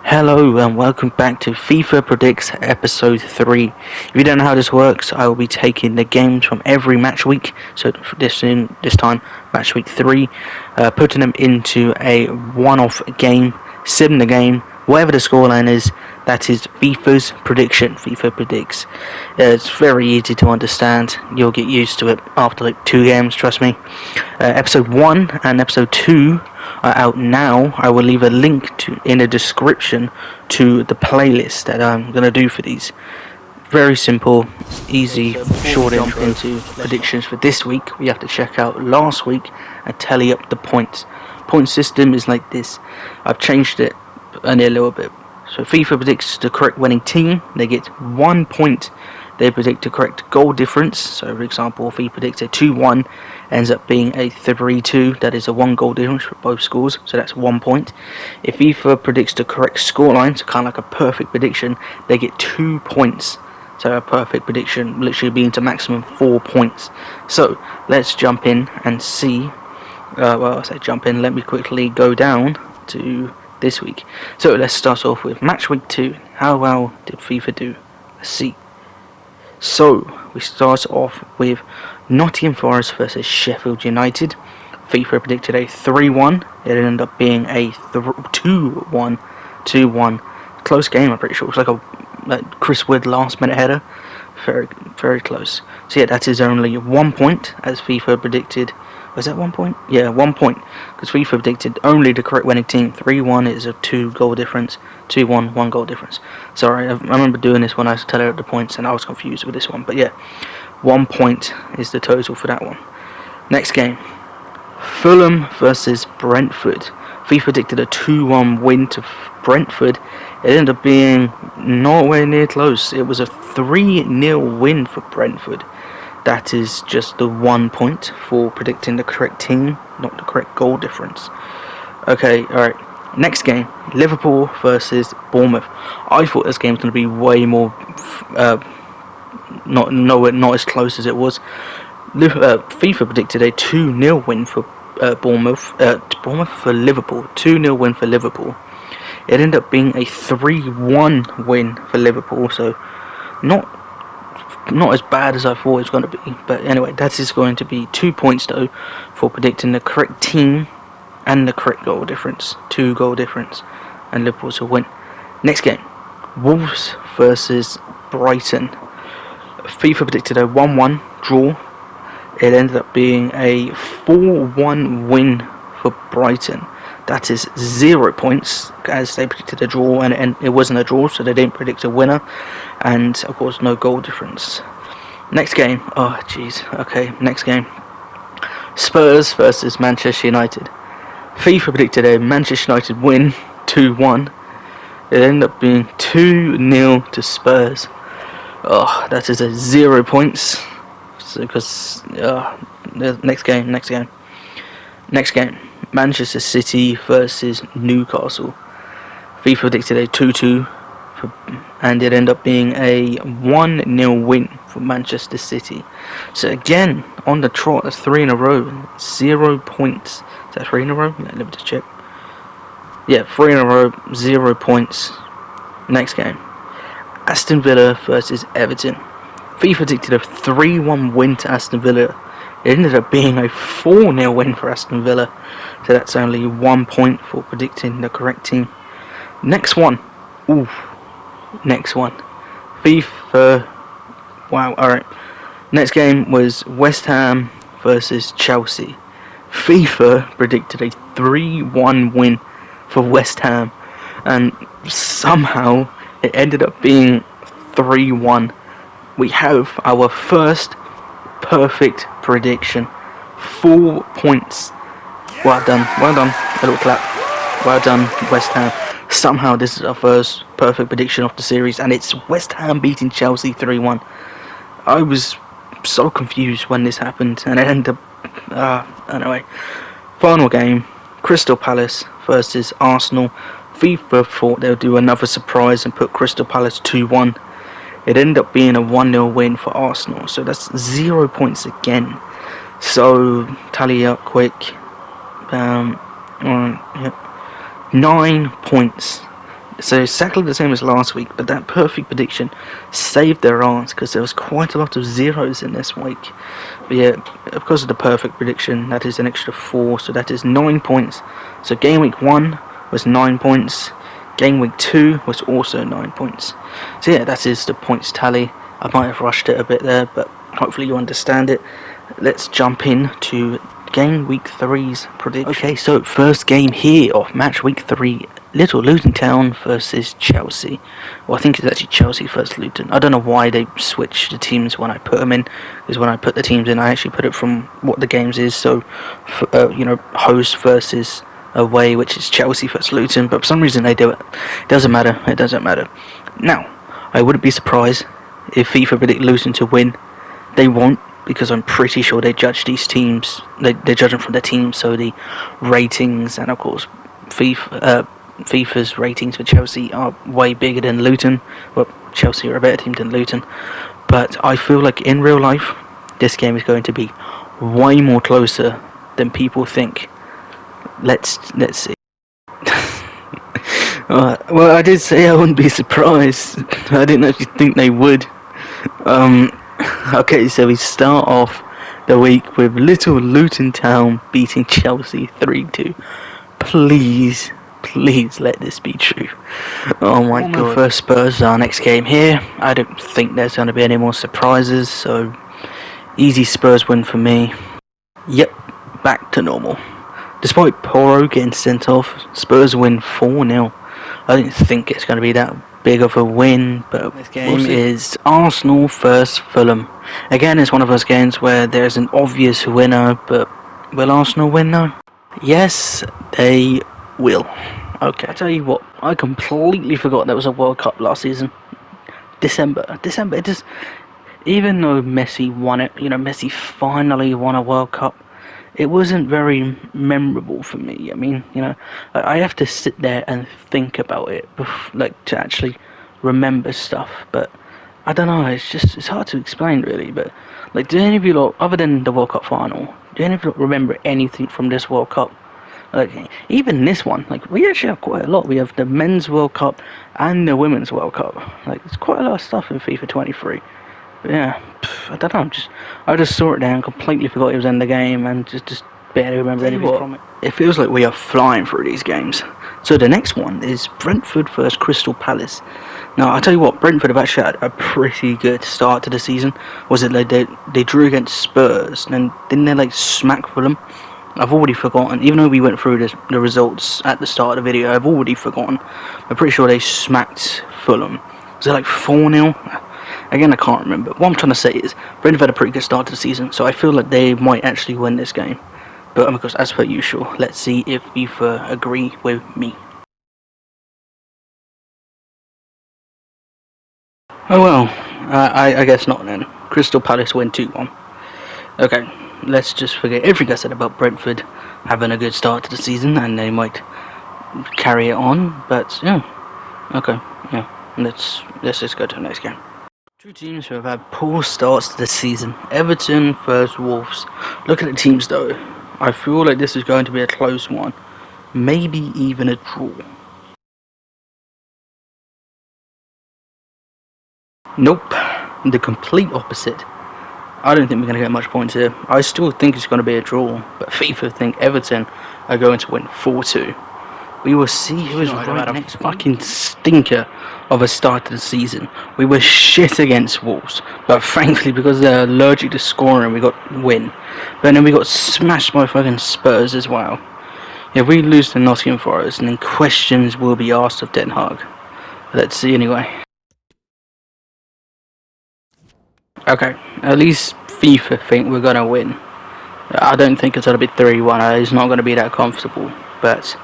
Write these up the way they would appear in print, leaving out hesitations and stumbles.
Hello and welcome back to FIFA Predicts episode 3. If you don't know how this works, I will be taking the games from every match week, so for this time match week 3, putting them into a one-off game, sitting the game, whatever the scoreline is. That is FIFA's prediction. FIFA predicts. It's very easy to understand. You'll get used to it after like 2 games, trust me. Episode 1 and episode 2 are out now. I will leave a link in the description to the playlist that I'm going to do for these. Very simple, easy, short jump into predictions for this week. We have to check out last week and tally up the points. Point system is like this. I've changed it only a little bit. So FIFA predicts the correct winning team, they get 1 point. They predict the correct goal difference. So for example, if he predicts a 2-1, ends up being a 3-2, that is a 1 goal difference for both scores, so that's 1 point. If FIFA predicts the correct scoreline, so kind of like a perfect prediction, they get 2 points. So a perfect prediction literally being to maximum 4 points. So let's jump in and see. I say jump in, let me quickly go down to this week. So let's start off with match week 2. How well did FIFA do? Let's see. So we start off with Nottingham Forest versus Sheffield United. FIFA predicted a 3-1. It ended up being a 2-1. 2-1. Close game, I'm pretty sure. It was like a Chris Wood last minute header. Very, very close. So yeah, that is only 1 point, as FIFA predicted. Was that 1 point? Yeah, 1 point. Because FIFA predicted only the correct winning team. 3-1 is a 2 goal difference. 2-1, 1 goal difference. Sorry, I remember doing this when I was telling out the points and I was confused with this one. But yeah, 1 point is the total for that one. Next game. Fulham versus Brentford. FIFA predicted a 2-1 win to Brentford. It ended up being nowhere near close. It was a 3-0 win for Brentford. That is just the 1 point for predicting the correct team, not the correct goal difference. Okay, alright. Next game, Liverpool versus Bournemouth. I thought this game was going to be way more, not as close as it was. FIFA predicted a 2-0 win for Bournemouth for Liverpool. 2-0 win for Liverpool. It ended up being a 3-1 win for Liverpool, so not as bad as I thought it was going to be. But anyway, that is going to be 2 points though for predicting the correct team and the correct goal difference. 2 goal difference, and Liverpool to win. Next game, Wolves versus Brighton. FIFA predicted a 1-1 draw. It ended up being a 4-1 win for Brighton. That is 0 points, as they predicted a draw, and it wasn't a draw, so they didn't predict a winner, and of course no goal difference. Next game, oh jeez, okay, next game, Spurs versus Manchester United. FIFA predicted a Manchester United win, 2-1. It ended up being 2-0 to Spurs. Oh, that is a 0 points, because next game. Manchester City versus Newcastle. FIFA predicted a 2-2, and it ended up being a 1-0 win for Manchester City. So again, on the trot, that's 3 in a row. 0 points. Is that 3 in a row? Let me just check. Yeah, 3 in a row, 0 points. Next game, Aston Villa versus Everton. FIFA predicted a 3-1 win to Aston Villa. It ended up being a 4-0 win for Aston Villa. So that's only 1 point for predicting the correct team. Next one. Next one. FIFA. Wow, alright. Next game was West Ham versus Chelsea. FIFA predicted a 3-1 win for West Ham. And somehow it ended up being 3-1. We have our first perfect prediction. 4 points. Well done. A little clap. Well done, West Ham. Somehow this is our first perfect prediction of the series, and it's West Ham beating Chelsea 3-1. I was so confused when this happened, and it ended up... anyway. Final game, Crystal Palace versus Arsenal. FIFA thought they would do another surprise and put Crystal Palace 2-1. It ended up being a 1-0 win for Arsenal, so that's 0 points again. So, tally up quick. 9 points. So exactly the same as last week, but that perfect prediction saved their ass because there was quite a lot of zeros in this week. But yeah, because of the perfect prediction, that is an extra 4, so that is 9 points. So game week 1 was 9 points, game week 2 was also 9 points. So yeah, that is the points tally. I might have rushed it a bit there, but hopefully you understand it. Let's jump in to game week 3's prediction. Okay, so first game here of match week 3. Little Luton Town versus Chelsea. Well, I think it's actually Chelsea versus Luton. I don't know why they switch the teams when I put them in. Because when I put the teams in, I actually put it from what the games is. So, host versus away, which is Chelsea versus Luton. But for some reason they do it. It doesn't matter. It doesn't matter. Now, I wouldn't be surprised if FIFA predict Luton to win. They won't, because I'm pretty sure they judge these teams. They judge them from their teams, so the ratings and of course FIFA's ratings for Chelsea are way bigger than Luton. Well, Chelsea are a better team than Luton, but I feel like in real life this game is going to be way more closer than people think. Let's see. Well, I did say I wouldn't be surprised. I didn't actually think they would. Okay, so we start off the week with Little Luton Town beating Chelsea 3-2. Please let this be true. Oh my god. First Spurs, our next game here. I don't think there's going to be any more surprises, so easy Spurs win for me. Yep, back to normal. Despite Porro getting sent off, Spurs win 4-0. I didn't think it's going to be that big of a win, but this game is Arsenal versus Fulham. Again, it's one of those games where there's an obvious winner, but will Arsenal win now? Yes, they will. Okay. I tell you what, I completely forgot there was a World Cup last season. December. It just, even though Messi won it, Messi finally won a World Cup, it wasn't very memorable for me. I mean, I have to sit there and think about it, to actually remember stuff. But I don't know. It's hard to explain really. But do any of you lot, other than the World Cup final, do any of you lot remember anything from this World Cup? Even this one, we actually have quite a lot. We have the Men's World Cup and the Women's World Cup. There's quite a lot of stuff in FIFA 23. But yeah, I don't know. I just saw it there and completely forgot it was in the game, and just barely remember anything from it. It feels like we are flying through these games. So the next one is Brentford versus Crystal Palace. Now, I'll tell you what, Brentford have actually had a pretty good start to the season. Was it they drew against Spurs, and then didn't they smack Fulham? I've already forgotten. Even though we went through the results at the start of the video, I've already forgotten. I'm pretty sure they smacked Fulham. Was it 4-0? Again, I can't remember. What I'm trying to say is, Brentford had a pretty good start to the season, so I feel like they might actually win this game. But of course, as per usual, let's see if FIFA agree with me. Oh well, I guess not then. Crystal Palace win 2-1. Okay, let's just forget everything I said about Brentford having a good start to the season, and they might carry it on. But yeah, okay, yeah. Let's just go to the next game. Two teams who have had poor starts to the season. Everton versus Wolves. Look at the teams though. I feel like this is going to be a close one. Maybe even a draw. Nope. The complete opposite. I don't think we're going to get much points here. I still think it's going to be a draw. But FIFA think Everton are going to win 4-2. We will see who is right next. Fucking stinker of a start to the season. We were shit against Wolves, but frankly, because they're allergic to scoring, we got win. But then we got smashed by fucking Spurs as well. If we lose to Nottingham Forest, then questions will be asked of Den Haag. Let's see anyway. Okay, at least FIFA think we're gonna win. I don't think it's gonna be 3-1. It's not gonna be that comfortable, but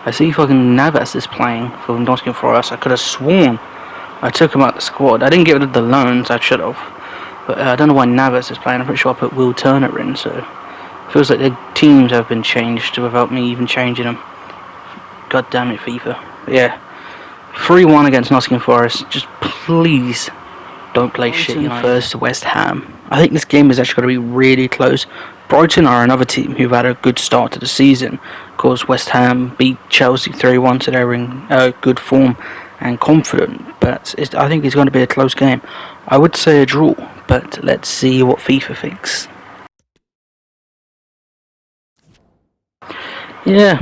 I see fucking Navas is playing for Nottingham Forest. I could have sworn I took him out the squad. I didn't get rid of the loans, I should have. But I don't know why Navas is playing. I'm pretty sure I put Will Turner in, so it feels like the teams have been changed without me even changing them. God damn it, FIFA. But yeah, 3-1 against Nottingham Forest. Just please don't play shit. First, West Ham. I think this game is actually going to be really close. Brighton are another team who've had a good start to the season. Of course, West Ham beat Chelsea 3-1, so they're in good form and confident. But I think it's going to be a close game. I would say a draw, but let's see what FIFA thinks. Yeah,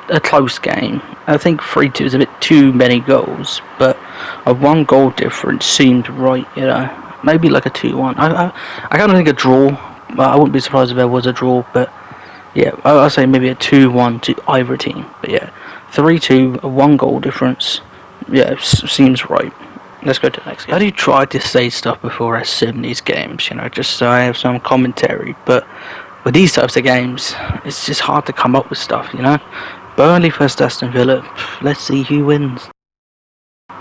a close game. I think 3-2 is a bit too many goals, but a 1 goal difference seemed right, you know. Maybe like a 2-1. I kind of think a draw. I wouldn't be surprised if there was a draw, but yeah, I'll say maybe a 2-1 to either team. But yeah, 3-2, a 1 goal difference. Yeah, seems right. Let's go to the next game. I do try to say stuff before I sim these games, you know, just so I have some commentary, but with these types of games, it's just hard to come up with stuff, you know. Burnley versus Aston Villa. Let's see who wins.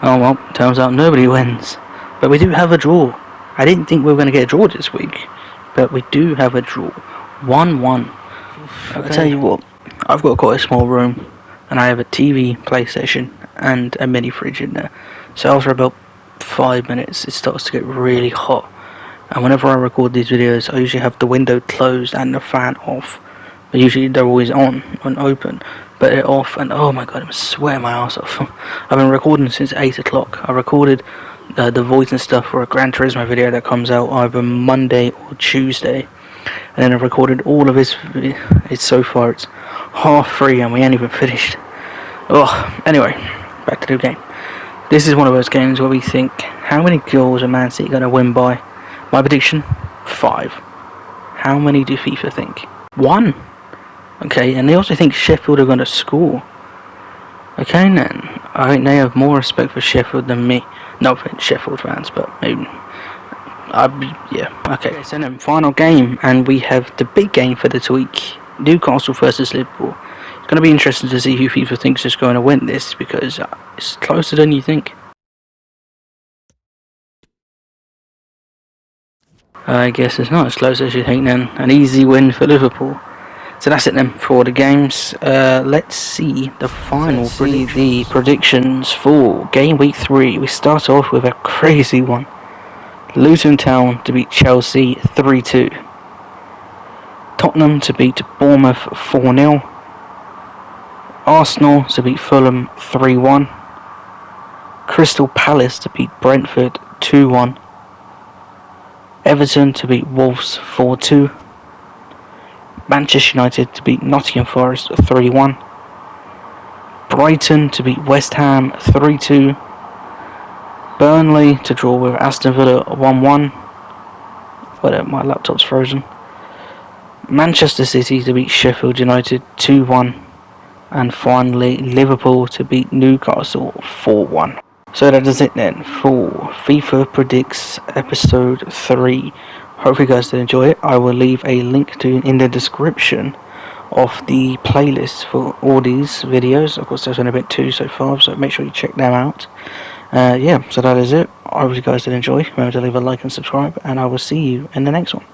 Oh well, turns out nobody wins. But we do have a draw. I didn't think we were going to get a draw this week, but we do have a draw. 1-1. Okay. I'll tell you what, I've got quite a small room, and I have a TV, PlayStation, and a mini fridge in there. So after about 5 minutes, it starts to get really hot. And whenever I record these videos, I usually have the window closed and the fan off. But usually they're always on and open, but they're off, and oh my god, I'm sweating my ass off. I've been recording since 8 o'clock. I recorded the voice and stuff for a Gran Turismo video that comes out either Monday or Tuesday. And then I've recorded all of this. So far it's 3:30 and we ain't even finished. Oh, anyway, back to the game. This is one of those games where we think, how many goals are Man City going to win by? My prediction, 5. How many do FIFA think? 1. Okay, and they also think Sheffield are going to score. Okay then, I think they have more respect for Sheffield than me. No offense, Sheffield fans, but maybe. Yeah, okay. So then, final game, and we have the big game for this week: Newcastle versus Liverpool. It's going to be interesting to see who FIFA thinks is going to win this, because it's closer than you think. I guess it's not as close as you think then. An easy win for Liverpool. So that's it then for the games. Let's see the final predictions for Game Week 3. We start off with a crazy one. Luton Town to beat Chelsea 3-2. Tottenham to beat Bournemouth 4-0. Arsenal to beat Fulham 3-1. Crystal Palace to beat Brentford 2-1. Everton to beat Wolves 4-2. Manchester United to beat Nottingham Forest 3-1. Brighton to beat West Ham 3-2. Burnley to draw with Aston Villa 1-1. Whatever, my laptop's frozen. Manchester City to beat Sheffield United 2-1. And finally, Liverpool to beat Newcastle 4-1. So that is it then for FIFA Predicts Episode 3. Hope you guys did enjoy it. I will leave a link to in the description of the playlist for all these videos. Of course, there's only been 2 so far, so make sure you check them out. Yeah, so that is it. I hope you guys did enjoy. Remember to leave a like and subscribe, and I will see you in the next one.